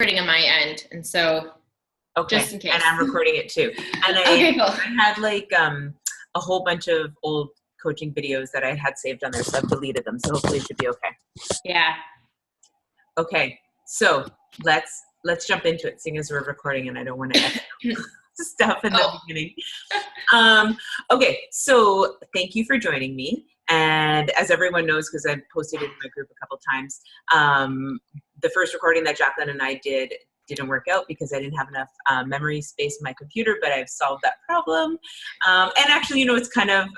recording on my end, and so just in case. And I'm recording it too. And Okay, cool. I had like a whole bunch of old coaching videos that I had saved on there, so I've deleted them. So hopefully it should be okay. Yeah. Okay, so let's jump into it, seeing as we're recording and I don't want to edit stuff in the beginning. Okay, so thank you for joining me. And as everyone knows, because I've posted it in my group a couple times, the first recording that Jaclyn and I didn't work out because I didn't have enough memory space in my computer, but I've solved that problem. And actually, it's kind of,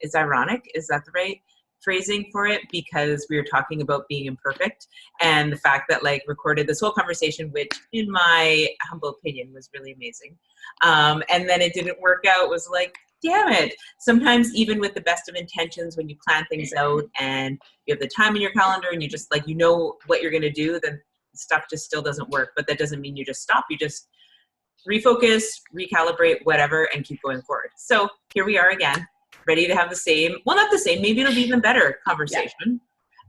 it's ironic. Is that the right phrasing for it? Because we were talking about being imperfect and the fact that recorded this whole conversation, which in my humble opinion was really amazing. And then it didn't work out. It was like, damn it. Sometimes even with the best of intentions, when you plan things out and you have the time in your calendar and you just what you're going to do, then stuff just still doesn't work. But that doesn't mean you just stop. You just refocus, recalibrate, whatever, and keep going forward. So here we are again, ready to have the same, well, not the same, maybe it'll be even better conversation.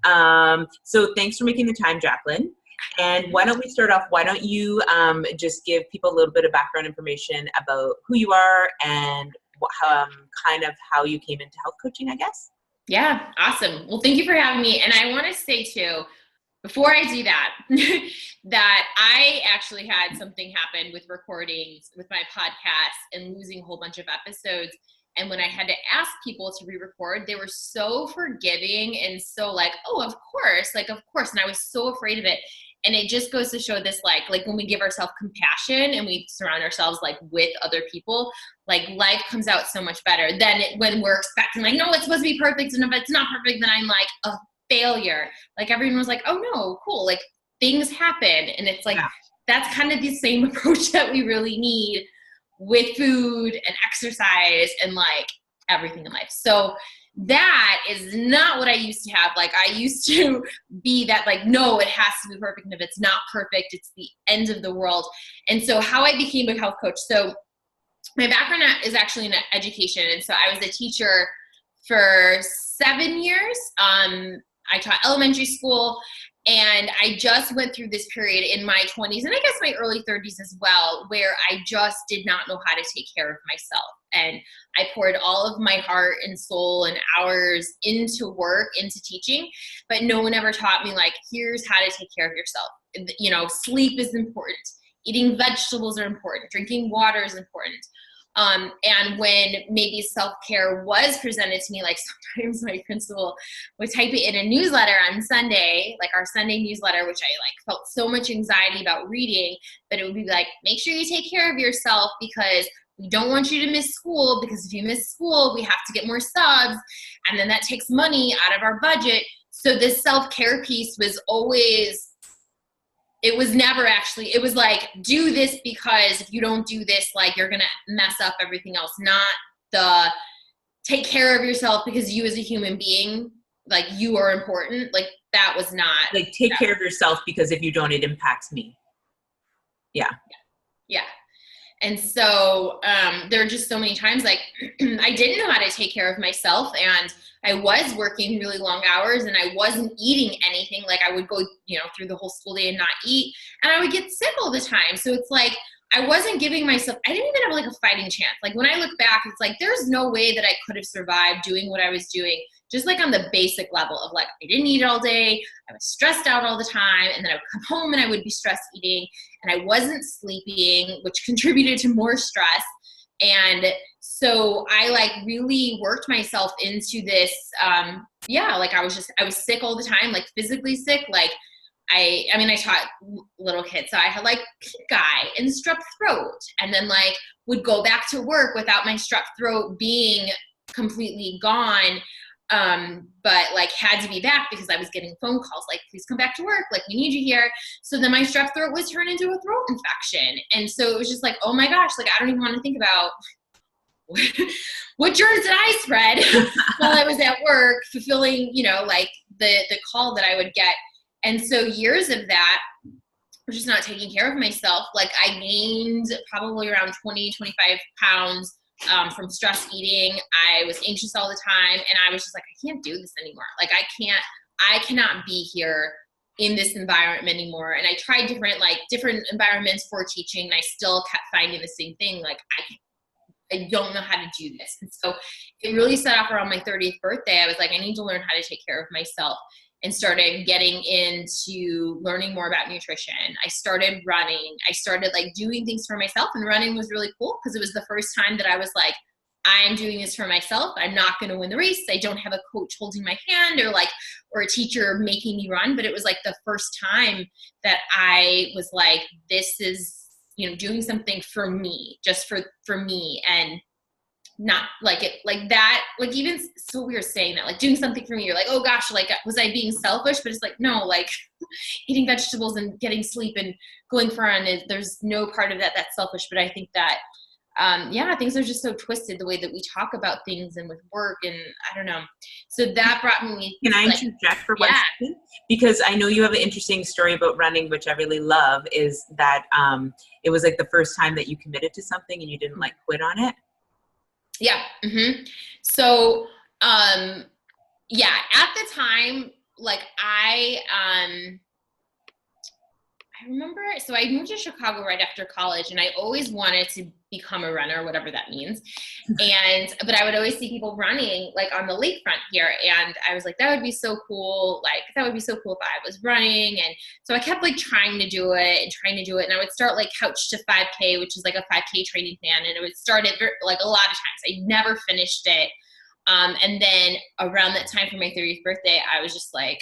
Yeah. So thanks for making the time, Jaclyn. And why don't we start off, why don't you just give people a little bit of background information about who you are and kind of how you came into health coaching, I guess? Yeah, awesome. Well, thank you for having me. And I want to say too, before I do that, that I actually had something happen with recordings with my podcast and losing a whole bunch of episodes. And when I had to ask people to re-record, they were so forgiving and so of course. And I was so afraid of it. And it just goes to show this, when we give ourselves compassion and we surround ourselves with other people, life comes out so much better than when we're expecting no, it's supposed to be perfect. And if it's not perfect, then I'm a failure. Everyone was oh no, cool. Things happen. And it's that's kind of the same approach that we really need with food and exercise and everything in life. So that is not what I used to have. I used to be that no, it has to be perfect. And if it's not perfect, it's the end of the world. And so how I became a health coach. So my background is actually in education. And so I was a teacher for 7 years. I taught elementary school, and I just went through this period in my 20s and I guess my early 30s as well, where I just did not know how to take care of myself. And I poured all of my heart and soul and hours into work, into teaching, but no one ever taught me here's how to take care of yourself. Sleep is important. Eating vegetables are important. Drinking water is important. And when maybe self-care was presented to me, sometimes my principal would type it in a newsletter on Sunday, our Sunday newsletter, which I felt so much anxiety about reading, but it would be make sure you take care of yourself because we don't want you to miss school, because if you miss school, we have to get more subs, and then that takes money out of our budget. So this self-care piece was always, it was never actually, it was do this because if you don't do this, you're going to mess up everything else, not the take care of yourself because you as a human being, you are important. That was not. Take care of yourself because if you don't, it impacts me. Yeah. Yeah. And so there are just so many times I didn't know how to take care of myself, and I was working really long hours and I wasn't eating anything. I would go, through the whole school day and not eat, and I would get sick all the time. So it's I wasn't giving myself, I didn't even have a fighting chance. When I look back, it's there's no way that I could have survived doing what I was doing, just on the basic level of I didn't eat all day. I was stressed out all the time. And then I would come home and I would be stress eating, and I wasn't sleeping, which contributed to more stress. And so I really worked myself into this. I was sick all the time, physically sick. I taught little kids, so I had pink eye and strep throat, and then would go back to work without my strep throat being completely gone. But had to be back because I was getting phone calls please come back to work, we need you here. So then my strep throat was turned into a throat infection. And so it was just oh my gosh, I don't even want to think about what germs did I spread while I was at work fulfilling, the call that I would get. And so years of that, just not taking care of myself, I gained probably around 20, 25 pounds from stress eating. I was anxious all the time, and I was just I can't do this anymore. I cannot be here in this environment anymore. And I tried different environments for teaching, and I still kept finding the same thing. Like, I don't know how to do this. And so it really set off around my 30th birthday. I was like, I need to learn how to take care of myself, and started getting into learning more about nutrition. I started running. I started like doing things for myself, and running was really cool because it was the first time that I was like, I'm doing this for myself. I'm not going to win the race. I don't have a coach holding my hand or a teacher making me run. But it was like the first time that I was like, this is, doing something for me, just for me, and not like it, like that, like, even so weird saying that, like, doing something for me. You're like, oh gosh, like, was I being selfish? But it's like, no, like, eating vegetables and getting sleep and going for a run, there's no part of that that's selfish. But I think that, things are just so twisted the way that we talk about things and with work, and I don't know. So that brought me. Can I interject for 1 second? Because I know you have an interesting story about running, which I really love, is that it was like the first time that you committed to something and you didn't like quit on it. Yeah. Mm-hmm. So, at the time, like I remember, so I moved to Chicago right after college, and I always wanted to become a runner, whatever that means. But I would always see people running like on the lakefront here. And I was like, that would be so cool. Like, that would be so cool if I was running. And so I kept like trying to do it. And I would start like Couch to 5K, which is like a 5K training plan. And it would start it like a lot of times. I never finished it. And then around that time for my 30th birthday, I was just like,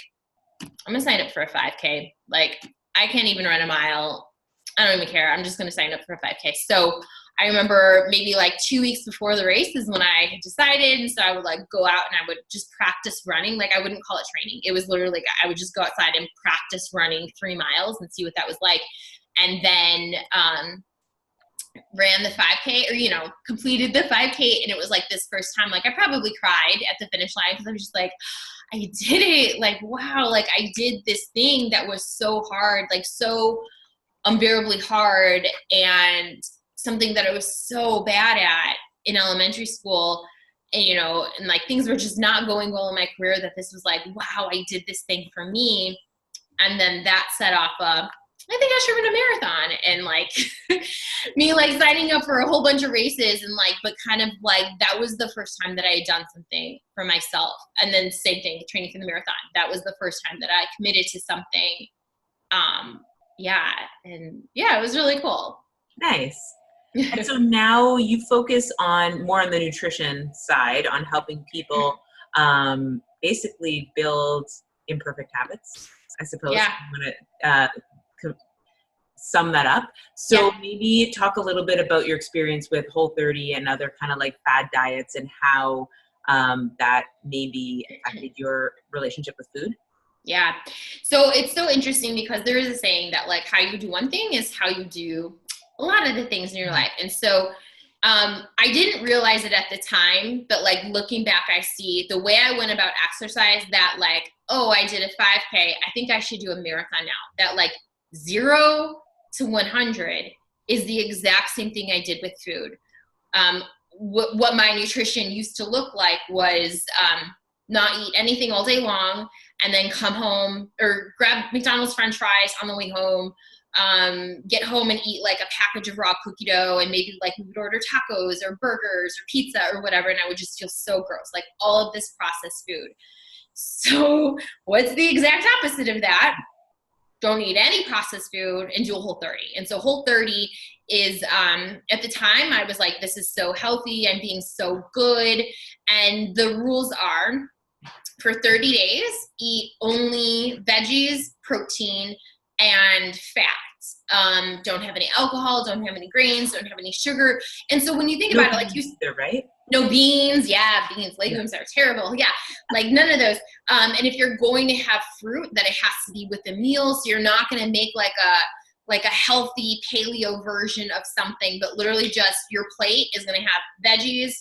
I'm gonna sign up for a 5K. Like, I can't even run a mile. I don't even care. I'm just gonna sign up for a 5K. So I remember maybe like 2 weeks before the race is when I had decided. And so I would like go out and I would just practice running. Like, I wouldn't call it training. It was literally like, I would just go outside and practice running 3 miles and see what that was like. And then, ran the 5K, or, completed the 5K. And it was like this first time, like I probably cried at the finish line because I was just like, I did it. Like, wow. Like, I did this thing that was so hard, like so unbearably hard, and something that I was so bad at in elementary school. And, and like things were just not going well in my career, that this was like, wow, I did this thing for me. And then that set off I think I should run a marathon, and like me like signing up for a whole bunch of races, and like, but kind of like that was the first time that I had done something for myself. And then same thing, training for the marathon. That was the first time that I committed to something. It was really cool. Nice. And so now you focus more on the nutrition side, on helping people basically build imperfect habits, I suppose. Yeah. I'm going to sum that up. So maybe talk a little bit about your experience with Whole30 and other kind of like fad diets, and how that maybe affected your relationship with food. Yeah. So it's so interesting because there is a saying that like how you do one thing is how you do a lot of the things in your life. And so I didn't realize it at the time, but like looking back, I see the way I went about exercise, that like, oh, I did a 5K. I think I should do a marathon now. That like 0 to 100 is the exact same thing I did with food. What my nutrition used to look like was not eat anything all day long, and then come home or grab McDonald's French fries on the way home, get home and eat like a package of raw cookie dough, and maybe like we would order tacos or burgers or pizza or whatever. And I would just feel so gross, like all of this processed food. So what's the exact opposite of that? Don't eat any processed food and do a Whole30. And so Whole30 is, at the time I was like, this is so healthy. I'm being so good. And the rules are, for 30 days, eat only veggies, protein, and fats. Don't have any alcohol, don't have any grains, don't have any sugar. And so when you think about it, like right? No beans. Yeah. Beans, legumes are terrible. Yeah. Like none of those. And if you're going to have fruit, that it has to be with a meal. So you're not going to make like a healthy paleo version of something, but literally just your plate is going to have veggies.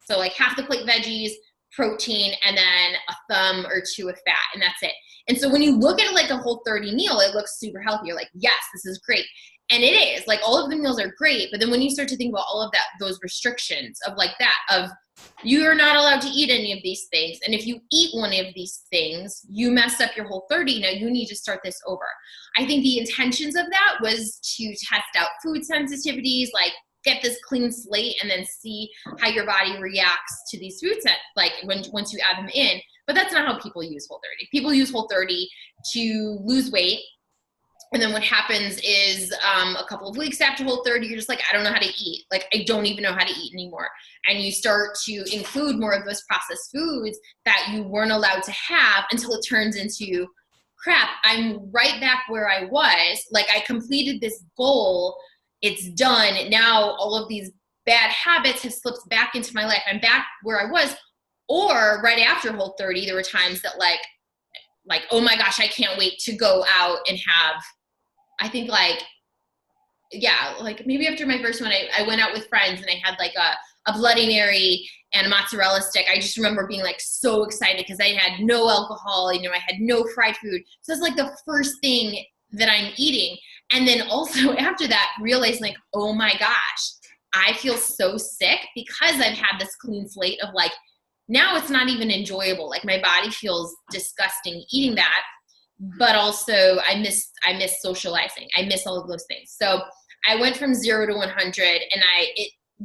So like half the plate veggies, protein, and then a thumb or two of fat, and that's it. And so when you look at it like a Whole30 meal, it looks super healthy. You're like, yes, this is great. And it is, like, all of the meals are great. But then when you start to think about all of those restrictions of like that, of You are not allowed to eat any of these things. And if you eat one of these things, you mess up your Whole30. Now you need to start this over. I think the intentions of that was to test out food sensitivities, like get this clean slate and then see how your body reacts to these food sets, like once you add them in. But that's not how people use Whole30. People use Whole30 to lose weight. And then what happens is a couple of weeks after Whole30, you're just like, I don't know how to eat. Like, I don't even know how to eat anymore. And you start to include more of those processed foods that you weren't allowed to have until it turns into, crap, I'm right back where I was. Like, I completed this goal. It's done. Now all of these bad habits have slipped back into my life. I'm back where I was. Or right after Whole30, there were times that like, oh my gosh, I can't wait to go out and have, I think like, yeah, like maybe after my first one, I went out with friends and I had like a Bloody Mary and a mozzarella stick. I just remember being like so excited because I had no alcohol, you know, I had no fried food. So it's like the first thing that I'm eating. And then also after that, realizing like, oh my gosh, I feel so sick because I've had this clean slate of like, now it's not even enjoyable. Like my body feels disgusting eating that, but also I miss socializing. I miss all of those things. So I went from 0 to 100 and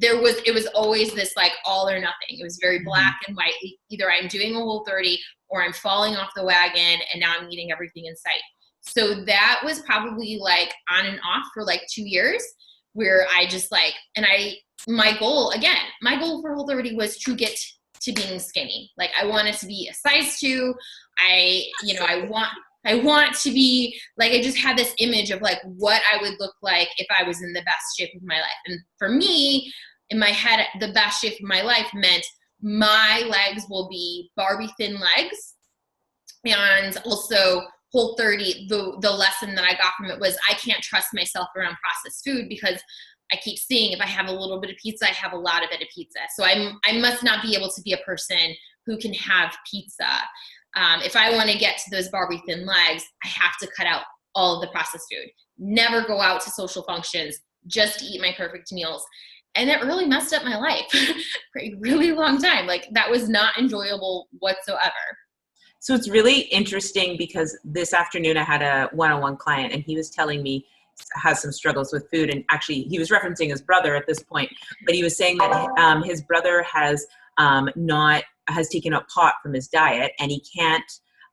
it was always this like all or nothing. It was very black and white. Either I'm doing a Whole30 or I'm falling off the wagon and now I'm eating everything in sight. So that was probably like on and off for like 2 years where I just like, and my goal for Whole30 was to get to being skinny. Like I wanted to be a size 2. I want to be like, I just had this image of like what I would look like if I was in the best shape of my life. And for me, in my head, the best shape of my life meant my legs will be Barbie thin legs. And also Whole30, the lesson that I got from it was I can't trust myself around processed food because I keep seeing if I have a little bit of pizza, I have a lot of it of pizza. So I must not be able to be a person who can have pizza. If I want to get to those Barbie thin legs, I have to cut out all of the processed food. Never go out to social functions, just eat my perfect meals. And that really messed up my life for a really long time. Like that was not enjoyable whatsoever. So it's really interesting because this afternoon I had a one-on-one client and he was telling me has some struggles with food. And actually he was referencing his brother at this point, but he was saying that his brother has taken up pot from his diet and he can't,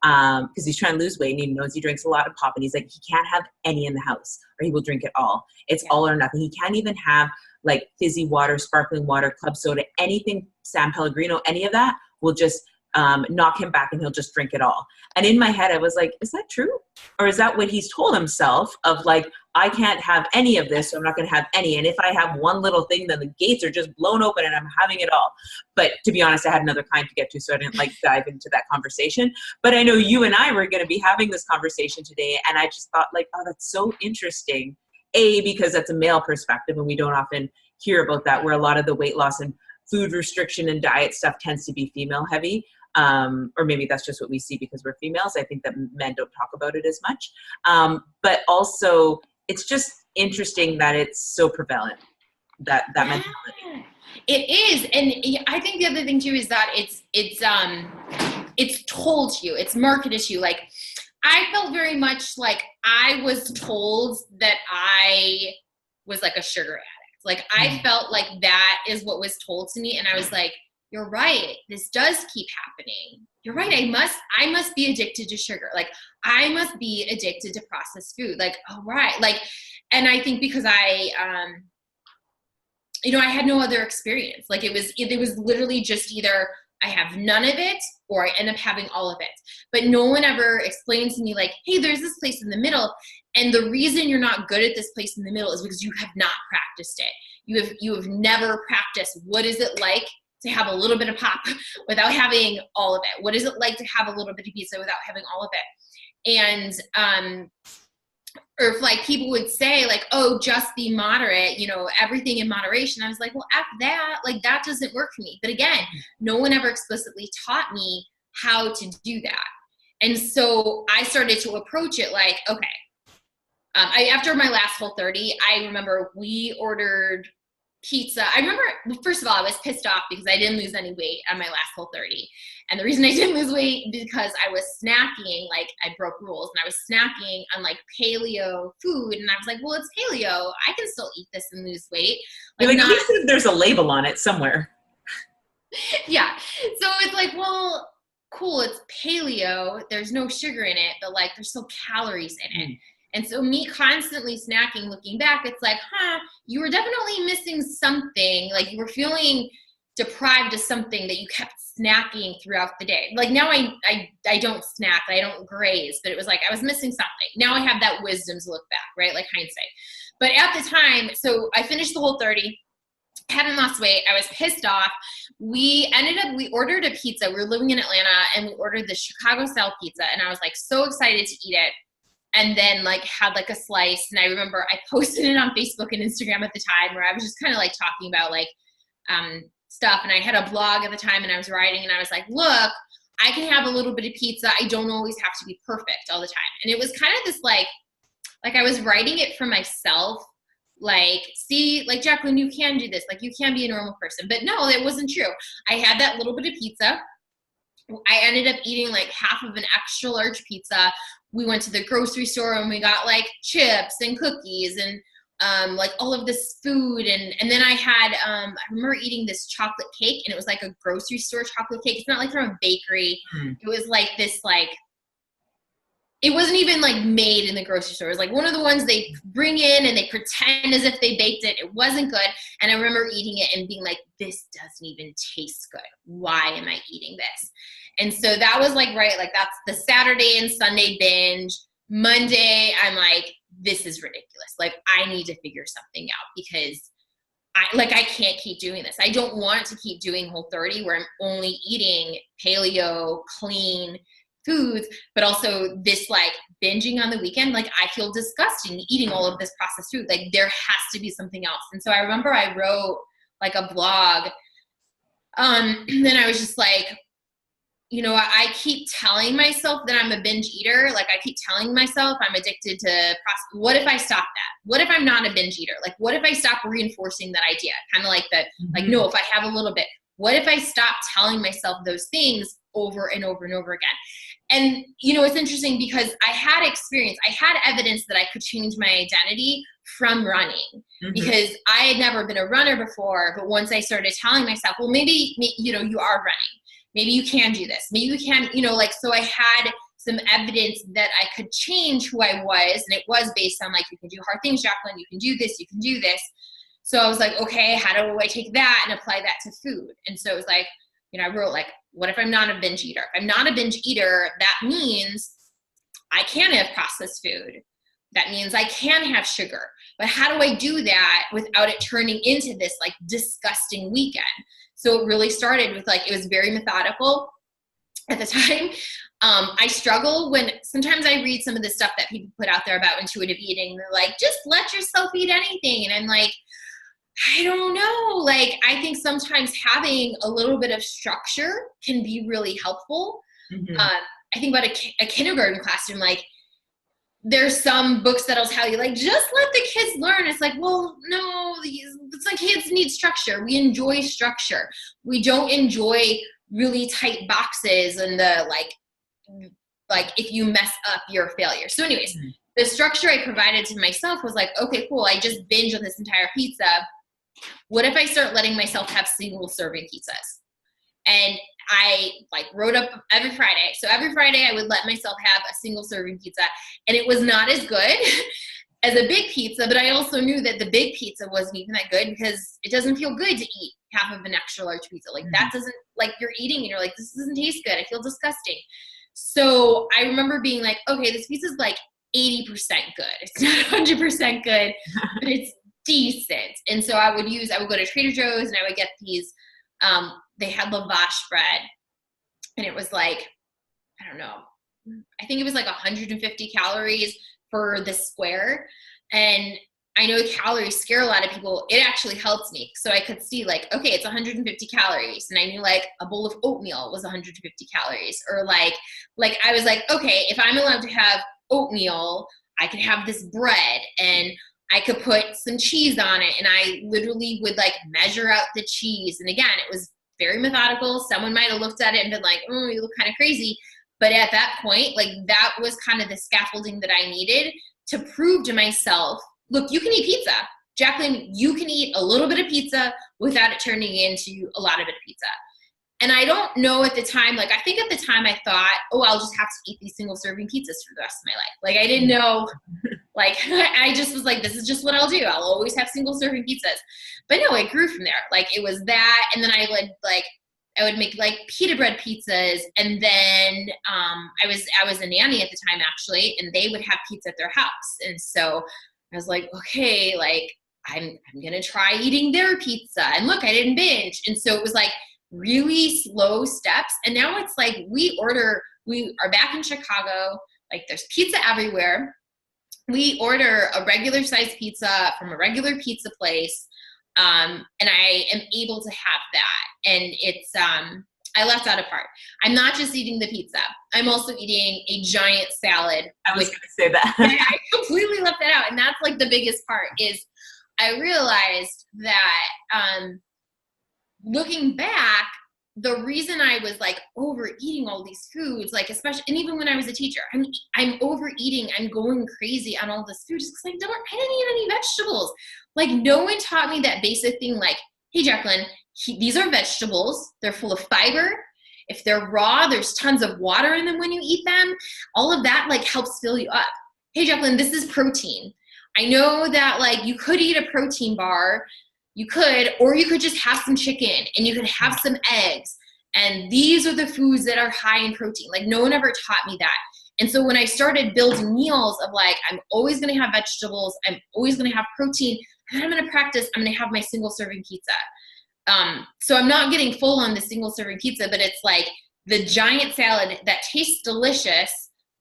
because he's trying to lose weight and he knows he drinks a lot of pop and he's like, he can't have any in the house or he will drink it all. It's all or nothing. He can't even have like fizzy water, sparkling water, club soda, anything, San Pellegrino, any of that will just knock him back and he'll just drink it all. And in my head, I was like, is that true? Or is that what he's told himself of like, I can't have any of this, so I'm not going to have any. And if I have one little thing, then the gates are just blown open and I'm having it all. But to be honest, I had another client to get to, so I didn't like dive into that conversation. But I know you and I were going to be having this conversation today. And I just thought like, oh, that's so interesting. Because that's a male perspective and we don't often hear about that, where a lot of the weight loss and food restriction and diet stuff tends to be female heavy. Or maybe that's just what we see because we're females. I think that men don't talk about it as much. But also it's just interesting that it's so prevalent, that mentality. It is. And I think the other thing too is that it's told to you, it's marketed to you. Like I felt very much like I was told that I was like a sugar addict. Like I felt like that is what was told to me. And I was like, you're right. This does keep happening. You're right. I must be addicted to sugar. Like I must be addicted to processed food. Like, all right. Like, and I think because I had no other experience. Like it was literally just either I have none of it or I end up having all of it. But no one ever explained to me like, hey, there's this place in the middle. And the reason you're not good at this place in the middle is because you have not practiced it. You have never practiced. What is it like to have a little bit of pop without having all of it? What is it like to have a little bit of pizza without having all of it? And, or if like people would say like, oh, just be moderate, everything in moderation. I was like, well, after that, like that doesn't work for me. But again, no one ever explicitly taught me how to do that. And so I started to approach it like, okay, after my last Whole30, I remember we ordered pizza. I remember, well, first of all, I was pissed off because I didn't lose any weight on my last Whole30. And the reason I didn't lose weight because I was snacking, like I broke rules, and I was snacking on like paleo food. And I was like, well, it's paleo. I can still eat this and lose weight. Like, at least if there's a label on it somewhere. Yeah. So it's like, well, cool, it's paleo. There's no sugar in it, but like there's still calories in it. And so me constantly snacking, looking back, it's like, you were definitely missing something. Like you were feeling deprived of something that you kept snacking throughout the day. Like now I don't snack, I don't graze, but it was like I was missing something. Now I have that wisdom to look back, right? Like hindsight. But at the time, so I finished the Whole30, hadn't lost weight. I was pissed off. We ordered a pizza. We were living in Atlanta and we ordered the Chicago style pizza. And I was like so excited to eat it. And then like had like a slice. And I remember I posted it on Facebook and Instagram at the time where I was just kind of like talking about like stuff. And I had a blog at the time and I was writing and I was like, look, I can have a little bit of pizza. I don't always have to be perfect all the time. And it was kind of this like I was writing it for myself. Like, see, like, Jaclyn, you can do this. Like, you can be a normal person. But no, it wasn't true. I had that little bit of pizza. I ended up eating like half of an extra large pizza. We went to the grocery store and we got like chips and cookies and like all of this food. And then I had, I remember eating this chocolate cake and it was like a grocery store chocolate cake. It's not like from a bakery. It was like this, like, it wasn't even like made in the grocery store. It was like one of the ones they bring in and they pretend as if they baked it. It wasn't good. And I remember eating it and being like, this doesn't even taste good. Why am I eating this? And so that was like, right, like that's the Saturday and Sunday binge. Monday, I'm like, this is ridiculous. Like I need to figure something out because I can't keep doing this. I don't want to keep doing Whole30 where I'm only eating paleo, clean foods, but also this like binging on the weekend. Like I feel disgusting eating all of this processed food. Like there has to be something else. And so I remember I wrote like a blog. And then I was just like, you know, I keep telling myself that I'm a binge eater. Like I keep telling myself I'm addicted to what if I stop that? What if I'm not a binge eater? Like what if I stop reinforcing that idea? Kind of like that, like, no, if I have a little bit, what if I stop telling myself those things over and over and over again? And, you know, it's interesting because I had experience, I had evidence that I could change my identity from running because I had never been a runner before. But once I started telling myself, well, maybe, you know, you are running. Maybe you can do this. Maybe you can, you know, like, so I had some evidence that I could change who I was. And it was based on like, you can do hard things, Jaclyn, you can do this, you can do this. So I was like, okay, how do I take that and apply that to food? And so it was like, you know, I wrote like, what if I'm not a binge eater? If I'm not a binge eater, that means I can have processed food. That means I can have sugar. But how do I do that without it turning into this like disgusting weekend? So it really started with like, it was very methodical at the time. I struggle when sometimes I read some of the stuff that people put out there about intuitive eating. They're like, just let yourself eat anything. And I'm like, I don't know. Like, I think sometimes having a little bit of structure can be really helpful. I think about a kindergarten classroom, like there's some books that'll tell you like, just let the kids learn. It's like, well, no, it's like kids need structure. We enjoy structure. We don't enjoy really tight boxes and the like if you mess up, you're a failure. So anyways, the structure I provided to myself was like, okay, cool. I just binged on this entire pizza. What if I start letting myself have single serving pizzas? And I like wrote up every Friday. So every Friday I would let myself have a single serving pizza, and it was not as good as a big pizza, but I also knew that the big pizza wasn't even that good because it doesn't feel good to eat half of an extra large pizza. Like that doesn't, like you're eating and you're like, this doesn't taste good. I feel disgusting. So I remember being like, okay, this pizza's like 80% good. It's not 100% good, but it's decent. And so I would go to Trader Joe's and I would get these, they had lavash bread, and it was like, I don't know, I think it was like 150 calories for the square. And I know calories scare a lot of people. It actually helps me. So I could see like, okay, it's 150 calories. And I knew like a bowl of oatmeal was 150 calories, or like I was like, okay, if I'm allowed to have oatmeal, I can have this bread. And I could put some cheese on it, and I literally would like measure out the cheese. And again, it was very methodical. Someone might have looked at it and been like, oh, you look kind of crazy. But at that point, like that was kind of the scaffolding that I needed to prove to myself, look, you can eat pizza. Jaclyn, you can eat a little bit of pizza without it turning into a lot of pizza. And I don't know at the time, like I think at the time I thought, oh, I'll just have to eat these single serving pizzas for the rest of my life. Like I didn't know, like I just was like, this is just what I'll do. I'll always have single serving pizzas. But no, it grew from there. Like it was that, and then I would make like pita bread pizzas, and then I was a nanny at the time actually, and they would have pizza at their house, and so I was like, okay, like I'm gonna try eating their pizza, and look, I didn't binge, and so it was like really slow steps, and now it's like we are back in Chicago, like there's pizza everywhere. We order a regular size pizza from a regular pizza place. And I am able to have that. And it's, I left out a part. I'm not just eating the pizza. I'm also eating a giant salad. I was going to say that. I completely left that out. And that's like the biggest part is I realized that, looking back, the reason I was like overeating all these foods, like especially, and even when I was a teacher, I'm overeating, I'm going crazy on all this food just because I didn't eat any vegetables. Like no one taught me that basic thing like, hey Jaclyn, these are vegetables, they're full of fiber. If they're raw, there's tons of water in them when you eat them. All of that like helps fill you up. Hey Jaclyn, this is protein. I know that like you could eat a protein bar, you could, or you could just have some chicken and you could have some eggs. And these are the foods that are high in protein. Like no one ever taught me that. And so when I started building meals of like, I'm always going to have vegetables, I'm always going to have protein, and I'm going to practice, I'm going to have my single serving pizza. So I'm not getting full on the single serving pizza, but it's like the giant salad that tastes delicious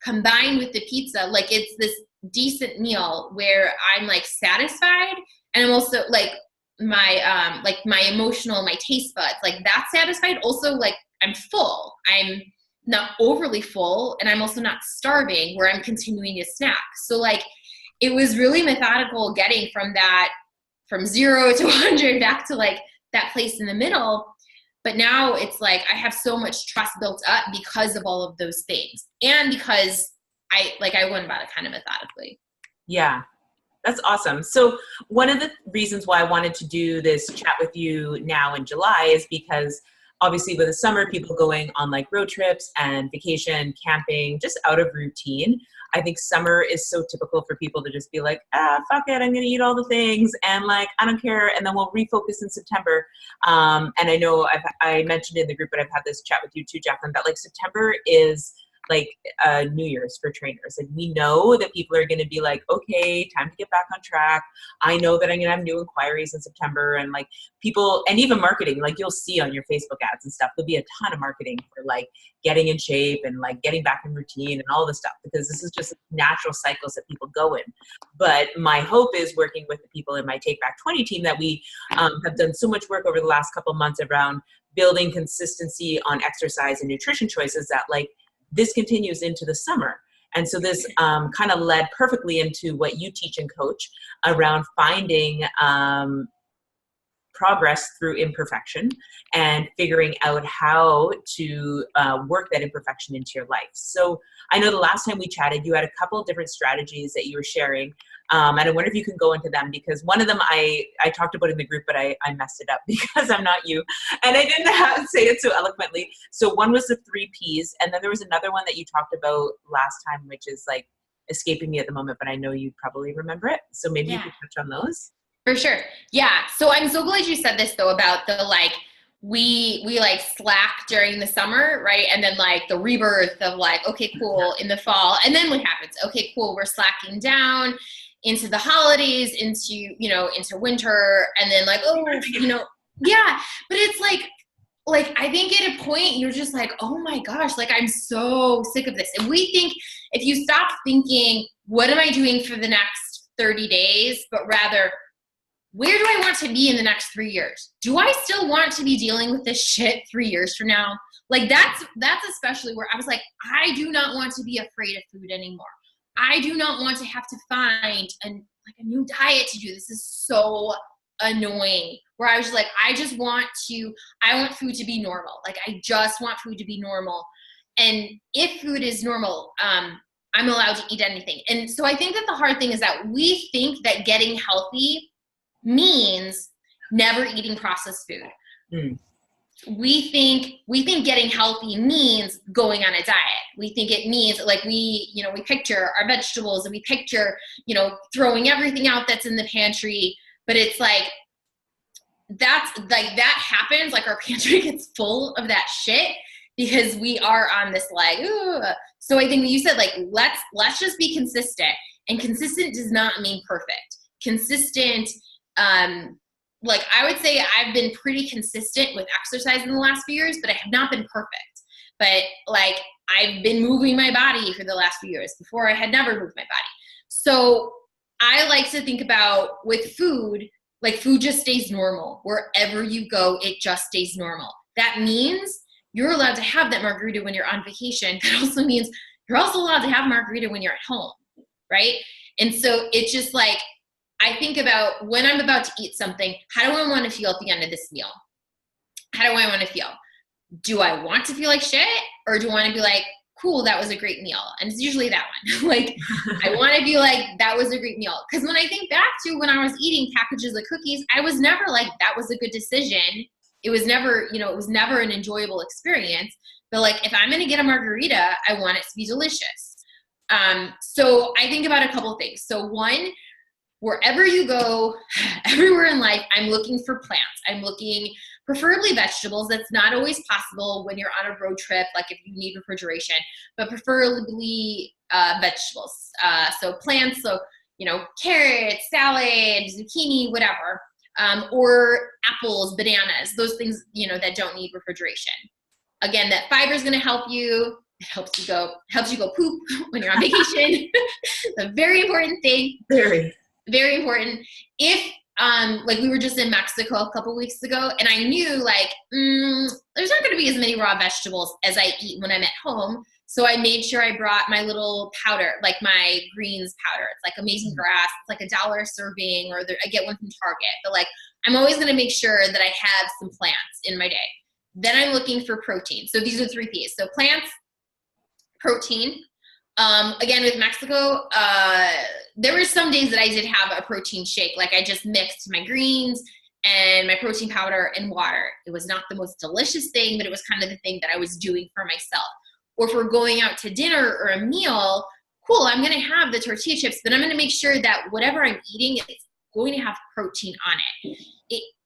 combined with the pizza. Like it's this decent meal where I'm like satisfied, and I'm also like, my emotional, my taste buds, like that's satisfied. Also, like I'm full. I'm not overly full, and I'm also not starving where I'm continuing to snack. So like it was really methodical getting from 0 to 100 back to like that place in the middle. But now it's like I have so much trust built up because of all of those things, and because I went about it kind of methodically. Yeah. That's awesome. So one of the reasons why I wanted to do this chat with you now in July is because obviously with the summer, people going on like road trips and vacation, camping, just out of routine. I think summer is so typical for people to just be like, fuck it, I'm going to eat all the things. And like, I don't care. And then we'll refocus in September. And I know I mentioned in the group, but I've had this chat with you too, Jaclyn, that like September is like New Year's for trainers. And we know that people are going to be like, okay, time to get back on track. I know that I'm going to have new inquiries in September, and like people, and even marketing, like you'll see on your Facebook ads and stuff, there'll be a ton of marketing for like getting in shape and like getting back in routine and all this stuff, because this is just natural cycles that people go in. But my hope is working with the people in my Take Back 20 team that we have done so much work over the last couple of months around building consistency on exercise and nutrition choices that like this continues into the summer. And so this kind of led perfectly into what you teach and coach around finding progress through imperfection and figuring out how to work that imperfection into your life. So I know the last time we chatted, you had a couple of different strategies that you were sharing. And I wonder if you can go into them, because one of them I talked about in the group, but I messed it up because I'm not you. And I didn't say it so eloquently. So one was the 3 Ps. And then there was another one that you talked about last time, which is like escaping me at the moment, but I know you probably remember it. So maybe you could touch on those. For sure. Yeah. So I'm so glad you said this though, about the like, we like slack during the summer, right? And then like the rebirth of like, okay, cool, in the fall. And then what happens? Okay, cool, we're slacking down into the holidays, into winter. And then like, yeah. But it's like I think at a point you're just like, oh my gosh, like I'm so sick of this. And we think if you stop thinking, what am I doing for the next 30 days? But rather, where do I want to be in the next 3 years? Do I still want to be dealing with this shit 3 years from now? Like that's especially where I was like, I do not want to be afraid of food anymore. I do not want to have to find like a new diet to do. This is so annoying. Where I was like, I want food to be normal. Like, I just want food to be normal. And if food is normal, I'm allowed to eat anything. And so I think that the hard thing is that we think that getting healthy means never eating processed food. Mm. We think getting healthy means going on a diet. We think it means like we picture our vegetables and we picture, throwing everything out that's in the pantry. But it's like, that's like, that happens. Like, our pantry gets full of that shit because we are on this like, ugh. So I think what you said, like, let's just be consistent. And consistent does not mean perfect. Consistent, like, I would say I've been pretty consistent with exercise in the last few years, but I have not been perfect. But like, I've been moving my body for the last few years. Before, I had never moved my body. So I like to think about with food, like, food just stays normal. Wherever you go, it just stays normal. That means you're allowed to have that margarita when you're on vacation. That also means you're also allowed to have margarita when you're at home, right? And so it's just like, I think about when I'm about to eat something, how do I want to feel at the end of this meal? How do I want to feel? Do I want to feel like shit? Or do I want to be like, cool, that was a great meal? And it's usually that one. Like, I want to be like, that was a great meal. Because when I think back to when I was eating packages of cookies, I was never like, that was a good decision. It was never, it was never an enjoyable experience. But like, if I'm going to get a margarita, I want it to be delicious. So I think about a couple things. So one, wherever you go, everywhere in life, I'm looking for plants. I'm looking preferably vegetables. That's not always possible when you're on a road trip, like if you need refrigeration, but preferably vegetables. So plants, so, carrots, salad, zucchini, whatever, or apples, bananas, those things, that don't need refrigeration. Again, that fiber is going to help you. It helps you go poop when you're on vacation. A very important thing. Very, very important. If, like, we were just in Mexico a couple weeks ago, and I knew, like, there's not going to be as many raw vegetables as I eat when I'm at home. So I made sure I brought my little powder, like my greens powder. It's like Amazing Grass. It's like $1 serving, or I get one from Target. But like, I'm always going to make sure that I have some plants in my day. Then I'm looking for protein. So these are 3 P's. So plants, protein. Again, with Mexico, there were some days that I did have a protein shake. Like, I just mixed my greens and my protein powder and water. It was not the most delicious thing, but it was kind of the thing that I was doing for myself. Or if we're going out to dinner or a meal, cool, I'm going to have the tortilla chips, but I'm going to make sure that whatever I'm eating, it's going to have protein on it.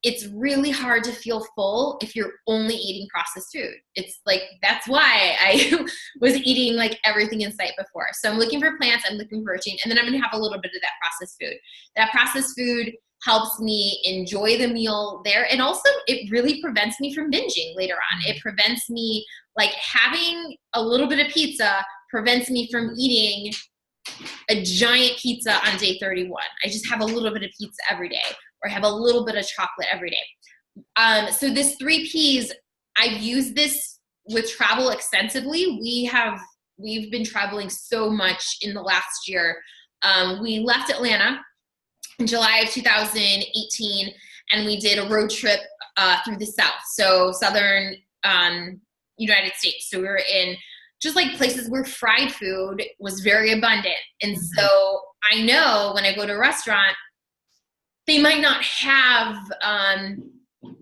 It's really hard to feel full if you're only eating processed food. It's like, that's why I was eating like everything in sight before. So I'm looking for plants, I'm looking for protein, and then I'm going to have a little bit of that processed food. That processed food helps me enjoy the meal there. And also, it really prevents me from binging later on. It prevents me, like, having a little bit of pizza prevents me from eating a giant pizza on day 31. I just have a little bit of pizza every day, or have a little bit of chocolate every day. So this 3 Ps, I've used this with travel extensively. We've been traveling so much in the last year. We left Atlanta in July of 2018, and we did a road trip through the South, so Southern United States. So we were in just like places where fried food was very abundant. And so I know when I go to a restaurant, they might not have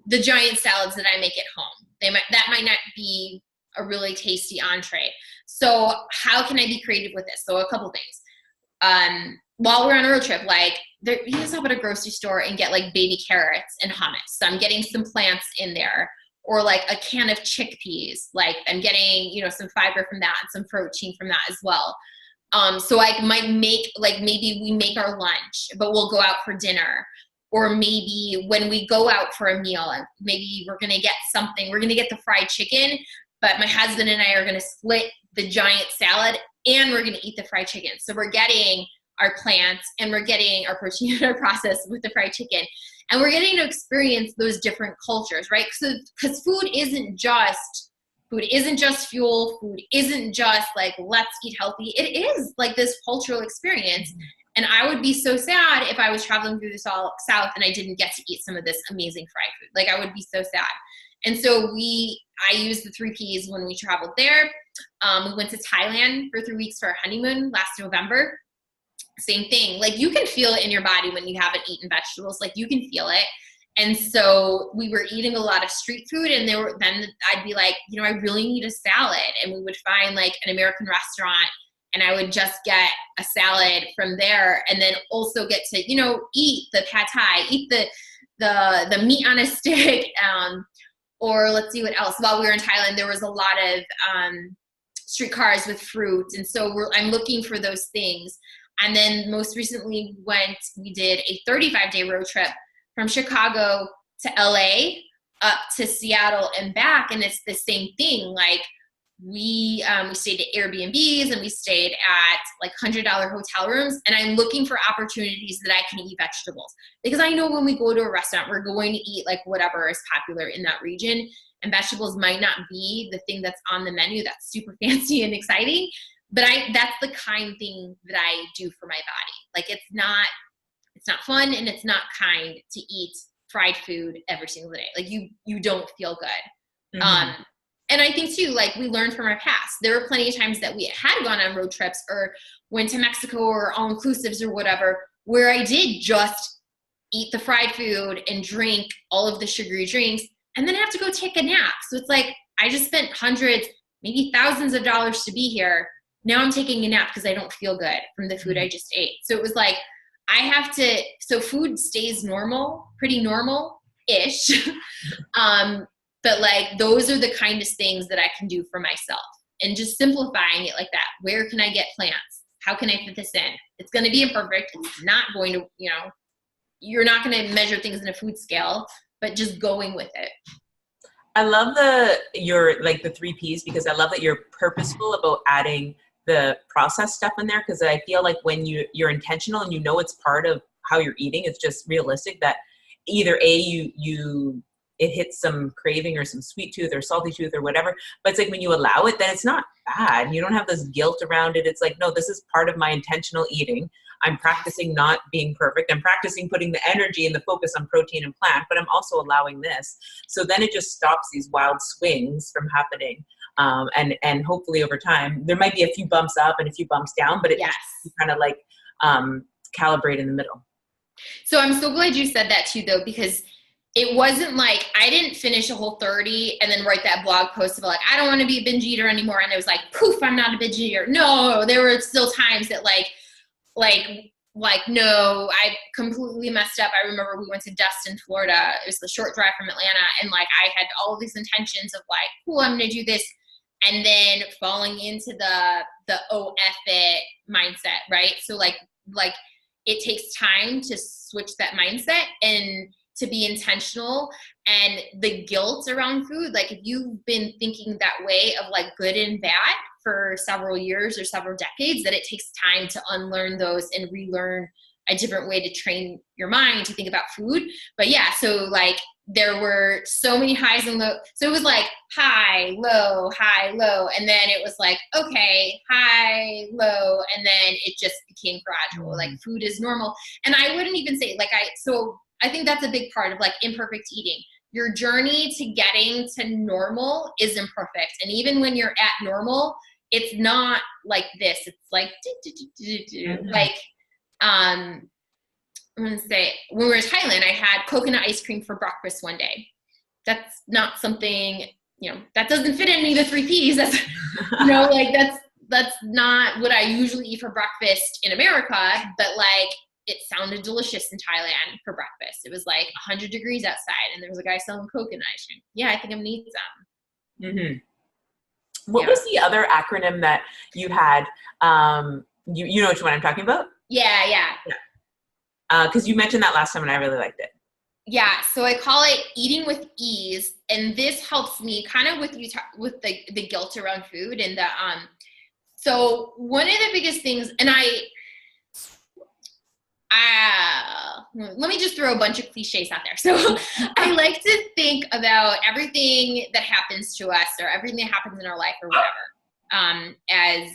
the giant salads that I make at home. That might not be a really tasty entree. So how can I be creative with this? So a couple things. While we're on a road trip, like, you can stop at a grocery store and get like baby carrots and hummus. So I'm getting some plants in there. Or like a can of chickpeas, like I'm getting, some fiber from that and some protein from that as well. So I might make, like, maybe we make our lunch, but we'll go out for dinner. Or maybe when we go out for a meal, maybe we're going to get something. We're going to get the fried chicken, but my husband and I are going to split the giant salad, and we're going to eat the fried chicken. So we're getting our plants, and we're getting our protein in our process with the fried chicken. And we're getting to experience those different cultures, right? Because food isn't just fuel. Food isn't just like, let's eat healthy. It is like this cultural experience. And I would be so sad if I was traveling through the South and I didn't get to eat some of this amazing fried food. Like, I would be so sad. And so I used the 3Ps when we traveled there. We went to Thailand for 3 weeks for our honeymoon last November. Same thing. Like, you can feel it in your body when you haven't eaten vegetables. Like, you can feel it. And so we were eating a lot of street food, and then I'd be like, you know, I really need a salad. And we would find like an American restaurant, and I would just get a salad from there, and then also get to, you know, eat the pad thai, eat the meat on a stick. Or let's see what else. While we were in Thailand, there was a lot of streetcars with fruit. And so I'm looking for those things. And then most recently we did a 35-day road trip from Chicago to LA up to Seattle and back. And it's the same thing. Like, we stayed at Airbnbs, and we stayed at like $100 hotel rooms. And I'm looking for opportunities that I can eat vegetables, because I know when we go to a restaurant, we're going to eat like whatever is popular in that region. And vegetables might not be the thing that's on the menu that's super fancy and exciting, but that's the kind thing that I do for my body. Like, it's not fun, and it's not kind to eat fried food every single day. Like, you don't feel good. Mm-hmm. And I think too, like, we learned from our past. There were plenty of times that we had gone on road trips or went to Mexico or all-inclusives or whatever, where I did just eat the fried food and drink all of the sugary drinks, and then have to go take a nap. So it's like, I just spent hundreds, maybe thousands of dollars to be here. Now I'm taking a nap because I don't feel good from the food I just ate. So it was like, so food stays normal, pretty normal-ish. But like, those are the kind of things that I can do for myself, and just simplifying it like that. Where can I get plants? How can I fit this in? It's going to be imperfect. It's not going to, you know, you're not going to measure things in a food scale, but just going with it. I love your like the 3Ps, because I love that you're purposeful about adding the processed stuff in there. Because I feel like when you're intentional and you know it's part of how you're eating, it's just realistic that either it hits some craving or some sweet tooth or salty tooth or whatever. But it's like, when you allow it, then it's not bad. You don't have this guilt around it. It's like, no, this is part of my intentional eating. I'm practicing not being perfect. I'm practicing putting the energy and the focus on protein and plant, but I'm also allowing this. So then it just stops these wild swings from happening. And hopefully over time, there might be a few bumps up and a few bumps down, but it just kind of like calibrate in the middle. So I'm so glad you said that too, though, because it wasn't like I didn't finish a whole 30 and then write that blog post of like, I don't want to be a binge eater anymore. And it was like, poof, I'm not a binge eater. No, there were still times that like, no, I completely messed up. I remember we went to Destin, Florida. It was the short drive from Atlanta. And like, I had all of these intentions of like, cool, I'm going to do this. And then falling into the oh, F it mindset, right? So like it takes time to switch that mindset and to be intentional. And the guilt around food, like if you've been thinking that way of like good and bad for several years or several decades, that it takes time to unlearn those and relearn a different way to train your mind to think about food. But yeah, so like there were so many highs and lows. So it was like high, low, and then it was like, okay, high, low, and then it just became gradual. Like food is normal. And I wouldn't even say so I think that's a big part of like imperfect eating. Your journey to getting to normal is imperfect. And even when you're at normal, it's not like this. It's like, like, I'm going to say, when we were in Thailand, I had coconut ice cream for breakfast one day. That's not something, that doesn't fit any of the 3Ps. That's, like that's not what I usually eat for breakfast in America, but like, it sounded delicious in Thailand for breakfast. It was like 100 degrees outside and there was a guy selling coconut ice cream. Yeah, I think I'm going to eat some. Mm-hmm. What was the other acronym that you had? You know which one I'm talking about? Yeah. Because you mentioned that last time and I really liked it. Yeah, so I call it eating with ease, and this helps me kind of with the guilt around food and the so one of the biggest things, and let me just throw a bunch of cliches out there. So I like to think about everything that happens to us or everything that happens in our life or whatever as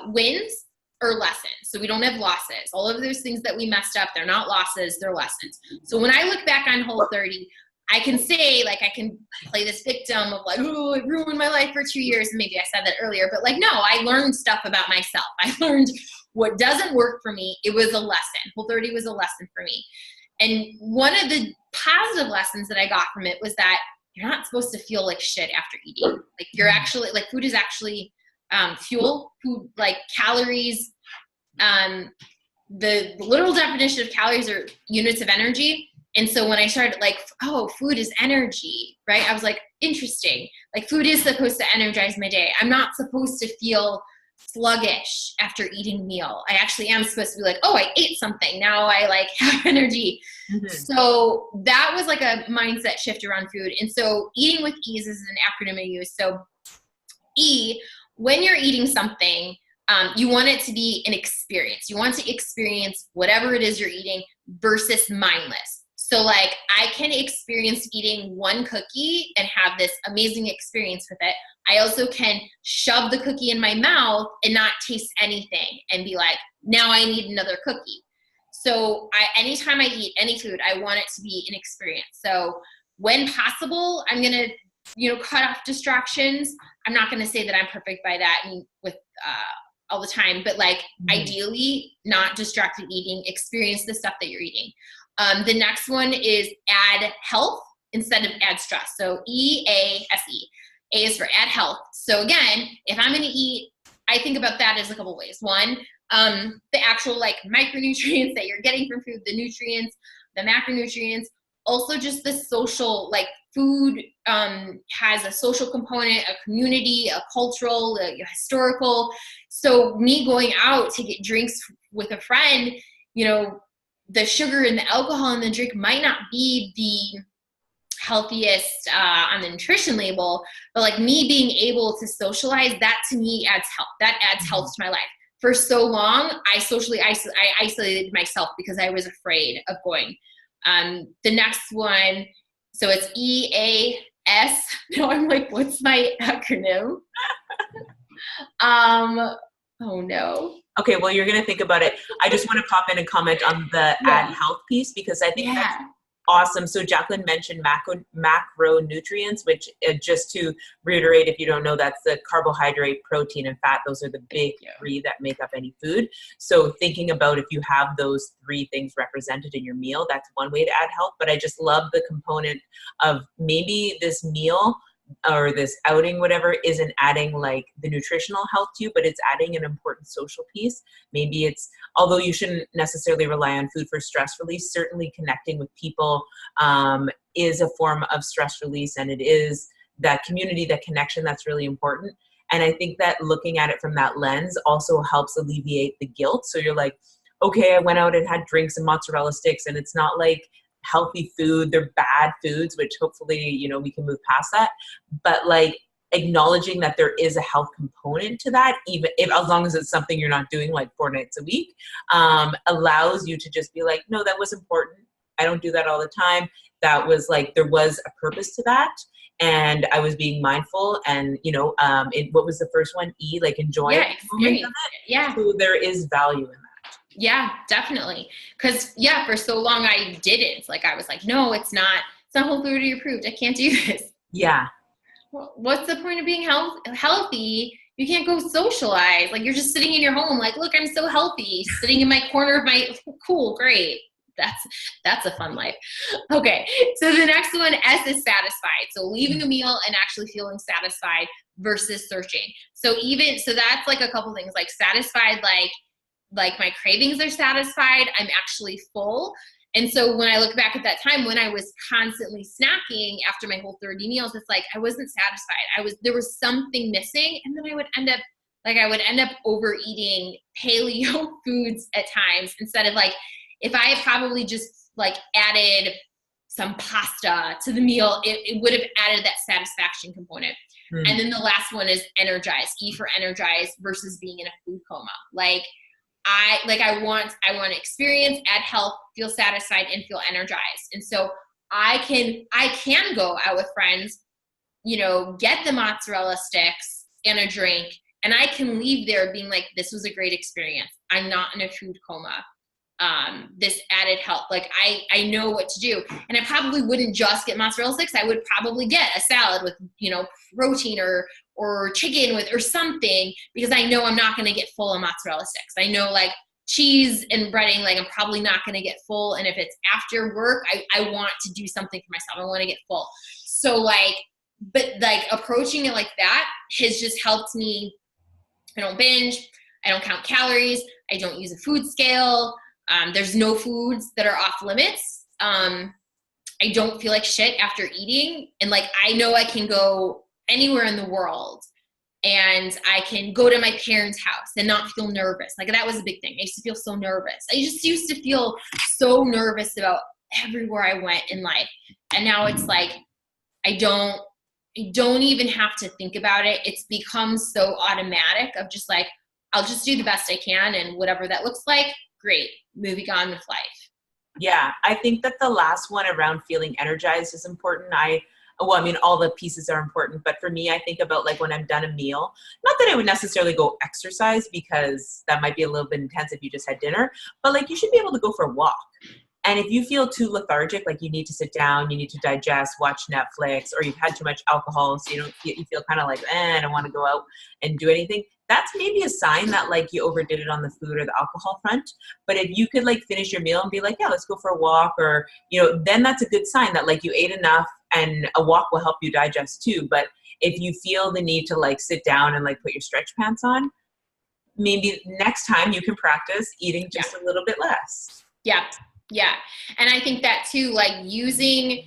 wins are lessons. So we don't have losses. All of those things that we messed up, they're not losses, they're lessons. So when I look back on Whole30, I can say, like, I can play this victim of like, oh, it ruined my life for 2 years. And maybe I said that earlier, but like, no, I learned stuff about myself. I learned what doesn't work for me. It was a lesson. Whole30 was a lesson for me. And one of the positive lessons that I got from it was that you're not supposed to feel like shit after eating. Like, you're actually, like, food is actually fuel. Food, like, calories, the literal definition of calories are units of energy. And so when I started, like, oh, food is energy, right? I was like, interesting. Like, food is supposed to energize my day. I'm not supposed to feel sluggish after eating a meal. I actually am supposed to be like, oh, I ate something. Now I, like, have energy. Mm-hmm. So that was like a mindset shift around food. And so eating with ease is an acronym I use. So E, when you're eating something, you want it to be an experience. You want to experience whatever it is you're eating versus mindless. So, like, I can experience eating one cookie and have this amazing experience with it. I also can shove the cookie in my mouth and not taste anything and be like, now I need another cookie. So anytime I eat any food, I want it to be an experience. So when possible, I'm going to, cut off distractions. I'm not going to say that I'm perfect by that and with all the time, but like, ideally not distracted eating, experience the stuff that you're eating. The next one is add health instead of add stress. So EASE. A is for add health. So again, if I'm going to eat, I think about that as a couple ways. One, the actual, like, micronutrients that you're getting from food, the nutrients, the macronutrients, also just the social, like, food has a social component, a community, a cultural, a historical. So me going out to get drinks with a friend, the sugar and the alcohol in the drink might not be the healthiest on the nutrition label, but like me being able to socialize, that to me adds health. That adds health to my life. For so long, I isolated myself because I was afraid of going. The next one, so it's EAS. Now I'm like, what's my acronym? Oh no. Okay, well, you're going to think about it. I just want to pop in and comment on the add health piece because I think that's awesome. So Jaclyn mentioned macronutrients, which just to reiterate, if you don't know, that's the carbohydrate, protein, and fat. Those are the big three that make up any food. So thinking about if you have those three things represented in your meal, that's one way to add health. But I just love the component of maybe this meal or this outing, whatever, isn't adding like the nutritional health to you, but it's adding an important social piece. Maybe it's, although you shouldn't necessarily rely on food for stress release, certainly connecting with people is a form of stress release, and it is that community, that connection that's really important. And I think that looking at it from that lens also helps alleviate the guilt. So you're like, okay, I went out and had drinks and mozzarella sticks, and it's not like healthy food, they're bad foods, which hopefully, we can move past that. But like acknowledging that there is a health component to that, even if, as long as it's something you're not doing like 4 nights a week, allows you to just be like, no, that was important. I don't do that all the time. That was like, there was a purpose to that. And I was being mindful and, what was the first one? E, like enjoying the moment of it. Yeah. So there is value in that. Yeah, definitely. Because for so long I didn't. Like, I was like, no, it's not Whole30 approved. I can't do this. Yeah. Well, what's the point of being healthy? You can't go socialize. Like, you're just sitting in your home. Like, look, I'm so healthy, sitting in my corner of my cool, great. That's a fun life. Okay. So the next one, S, is satisfied. So leaving a meal and actually feeling satisfied versus searching. So that's like a couple things, like satisfied, like my cravings are satisfied. I'm actually full. And so when I look back at that time when I was constantly snacking after my Whole30 meals, it's like I wasn't satisfied. There was something missing, and then I would end up overeating paleo foods at times instead of, like, if I had probably just like added some pasta to the meal, it would have added that satisfaction component. And then the last one is energize. E for energize versus being in a food coma. I want to experience, add health, feel satisfied, and feel energized. And so I can go out with friends, get the mozzarella sticks and a drink And I can leave there being like, this was a great experience. I'm not in a food coma. This added help. Like I know what to do. And I probably wouldn't just get mozzarella sticks. I would probably get a salad with, protein or chicken with, or something, because I know I'm not going to get full of mozzarella sticks. I know like cheese and breading, like I'm probably not going to get full. And if it's after work, I want to do something for myself. I want to get full. So like, but like approaching it like that has just helped me. I don't binge. I don't count calories. I don't use a food scale. There's no foods that are off limits. I don't feel like shit after eating. And like, I know I can go anywhere in the world and I can go to my parents' house and not feel nervous. Like that was a big thing. I used to feel so nervous. I just used to feel so nervous about everywhere I went in life. And now it's like, I don't even have to think about it. It's become so automatic of just like, I'll just do the best I can. And whatever that looks like, great, moving on with life. Yeah, I think that the last one around feeling energized is important. All the pieces are important, but for me, I think about like when I'm done a meal, not that I would necessarily go exercise because that might be a little bit intense if you just had dinner, but like you should be able to go for a walk. And if you feel too lethargic, like you need to sit down, you need to digest, watch Netflix, or you've had too much alcohol, so you feel kind of like, I don't want to go out and do anything. That's maybe a sign that like you overdid it on the food or the alcohol front. But if you could like finish your meal and be like, yeah, let's go for a walk, or, then that's a good sign that like you ate enough, and a walk will help you digest too. But if you feel the need to like sit down and like put your stretch pants on, maybe next time you can practice eating just a little bit less. Yeah. Yeah. And I think that too, like using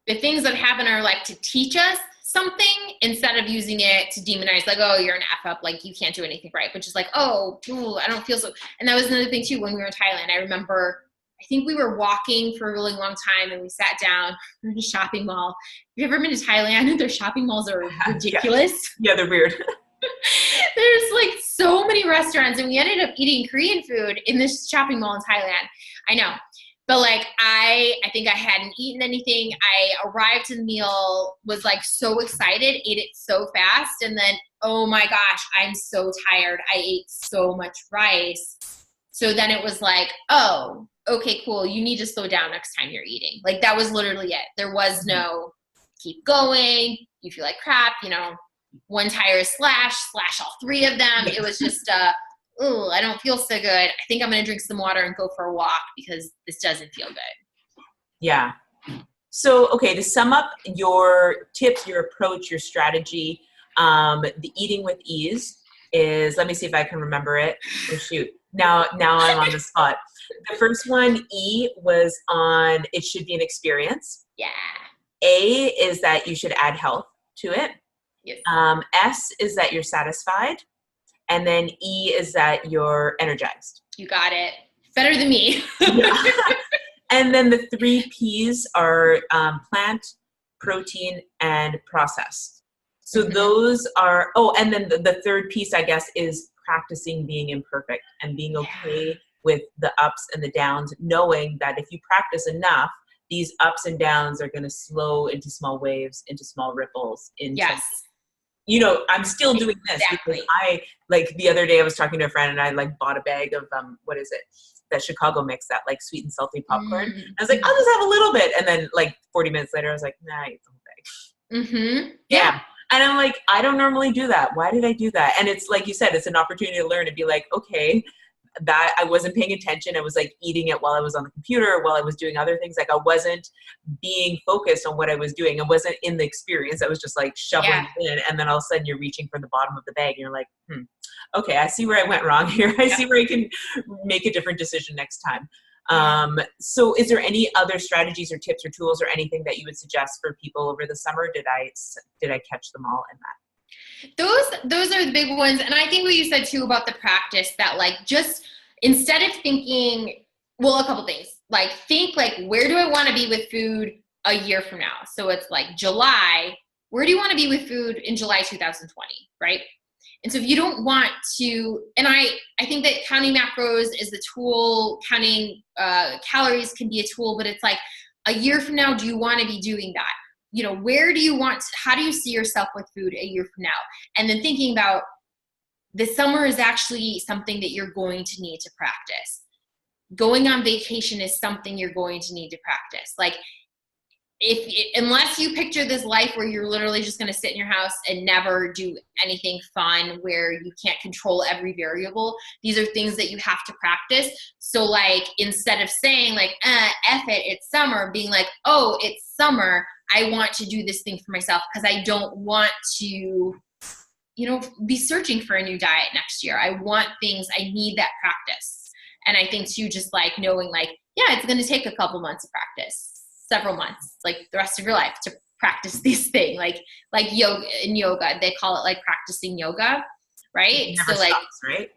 the things that happen are like to teach us something instead of using it to demonize, like, oh, you're an F up, like you can't do anything right, but just like, oh, I don't feel so. And that was another thing too, when we were in Thailand, I remember, I think we were walking for a really long time and we sat down in a shopping mall. Have you ever been to Thailand? Their shopping malls are ridiculous. Yeah, they're weird. There's like so many restaurants, and we ended up eating Korean food in this shopping mall in Thailand. I know. But like, I think I hadn't eaten anything. I arrived to the meal, was like so excited, ate it so fast. And then, oh my gosh, I'm so tired. I ate so much rice. So then it was like, oh, okay, cool. You need to slow down next time you're eating. Like that was literally it. There was no keep going. You feel like crap, one tire slash all three of them. It was just, I don't feel so good. I think I'm going to drink some water and go for a walk because this doesn't feel good. Yeah. So, okay, to sum up your tips, your approach, your strategy, the eating with ease is, let me see if I can remember it. Oh, shoot. Now I'm on the spot. The first one, E, was on it should be an experience. Yeah. A is that you should add health to it. Yes. S is that you're satisfied. And then E is that you're energized. You got it. Better than me. Yeah. And then the 3 P's are plant, protein, and processed. So those are, and then the third piece, I guess, is practicing being imperfect and being okay with the ups and the downs, knowing that if you practice enough, these ups and downs are going to slow into small waves, into small ripples. I'm still doing this because I, like the other day I was talking to a friend and I like bought a bag of, what is it? That Chicago mix, that like sweet and salty popcorn. I was like, I'll just have a little bit. And then like 40 minutes later, I was like, nah, I ate the whole bag. Mm-hmm. Yeah. And I'm like, I don't normally do that. Why did I do that? And it's like you said, it's an opportunity to learn and be like, okay, that I wasn't paying attention. I was like eating it while I was on the computer, while I was doing other things. Like I wasn't being focused on what I was doing. I wasn't in the experience. I was just like shoveling it in. And then all of a sudden you're reaching for the bottom of the bag and you're like, okay, I see where I went wrong here. I see where I can make a different decision next time. So is there any other strategies or tips or tools or anything that you would suggest for people over the summer? Did I catch them all in that? Those are the big ones. And I think what you said too about the practice, that like just instead of thinking, well, a couple things, like think like, where do I want to be with food a year from now? So it's like July, where do you want to be with food in July 2020, right? And so if you don't want to, and I think that counting macros is the tool, counting calories can be a tool, but it's like a year from now, do you want to be doing that? Where do you how do you see yourself with food a year from now? And then thinking about the summer is actually something that you're going to need to practice. Going on vacation is something you're going to need to practice. Like, unless you picture this life where you're literally just going to sit in your house and never do anything fun, where you can't control every variable, these are things that you have to practice. So like, instead of saying like, F it, it's summer, being like, oh, it's summer, I want to do this thing for myself because I don't want to, be searching for a new diet next year. I want things, I need that practice. And I think too, just like knowing like, yeah, it's going to take a couple months of practice. Several months, like the rest of your life, to practice these things, like yoga. In yoga, they call it like practicing yoga, right? Never so like, stops, right?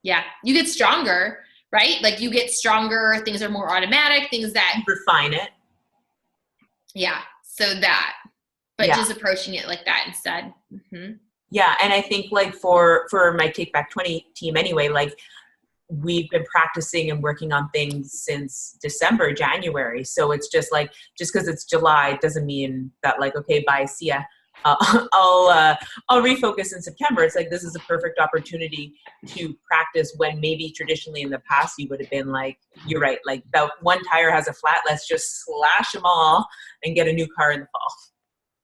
Yeah, you get stronger, right? Like you get stronger. Things are more automatic. Things that you refine it. Yeah. So that, but just approaching it like that instead. Mm-hmm. Yeah, and I think like for my Take Back 20 team anyway, like, we've been practicing and working on things since December, January. So it's just like, just because it's July doesn't mean that like, okay, bye, see ya. I'll refocus in September. It's like, this is a perfect opportunity to practice when maybe traditionally in the past you would have been like, you're right, like that one tire has a flat, let's just slash them all and get a new car in the fall.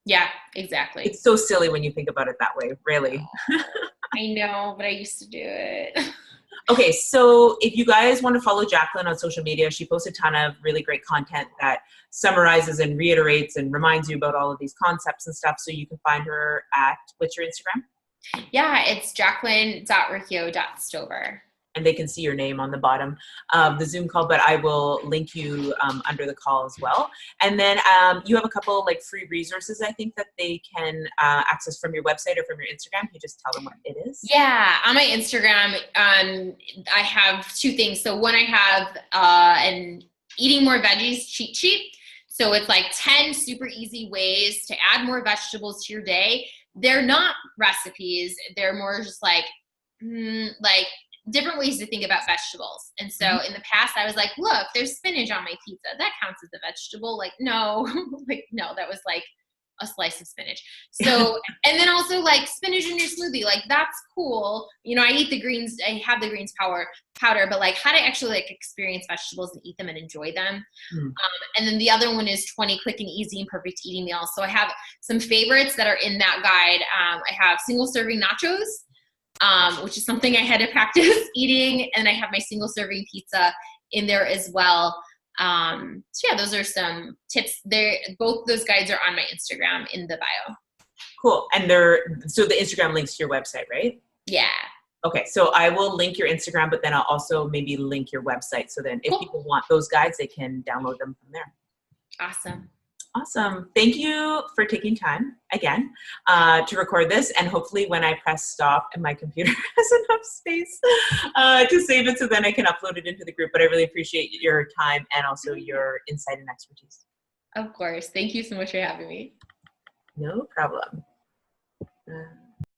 Yeah, exactly. It's so silly when you think about it that way, really. I know, but I used to do it. Okay, so if you guys want to follow Jaclyn on social media, she posts a ton of really great content that summarizes and reiterates and reminds you about all of these concepts and stuff. So you can find her at, what's your Instagram? Yeah, it's Jaclyn.Ricchio.Stover. And they can see your name on the bottom of the Zoom call, but I will link you under the call as well. And then you have a couple like free resources, I think, that they can access from your website or from your Instagram. Can you just tell them what it is? Yeah, on my Instagram, I have two things. So one, I have an eating more veggies cheat sheet. So it's like 10 super easy ways to add more vegetables to your day. They're not recipes. They're more just like different ways to think about vegetables. And so in the past I was like, look, there's spinach on my pizza. That counts as a vegetable. Like, no, no, that was like a slice of spinach. So, and then also like spinach in your smoothie, like that's cool. I eat the greens, I have the greens powder, but like how to actually like experience vegetables and eat them and enjoy them. And then the other one is 20 quick and easy and perfect eating meals. So I have some favorites that are in that guide. I have single serving nachos, which is something I had to practice eating. And I have my single serving pizza in there as well. So yeah, those are some tips there. Both those guides are on my Instagram in the bio. Cool. And so the Instagram links to your website, right? Yeah. Okay. So I will link your Instagram, but then I'll also maybe link your website. So then if people want those guides, they can download them from there. Awesome. Thank you for taking time again to record this. And hopefully when I press stop and my computer has enough space to save it, so then I can upload it into the group. But I really appreciate your time and also your insight and expertise. Of course. Thank you so much for having me. No problem.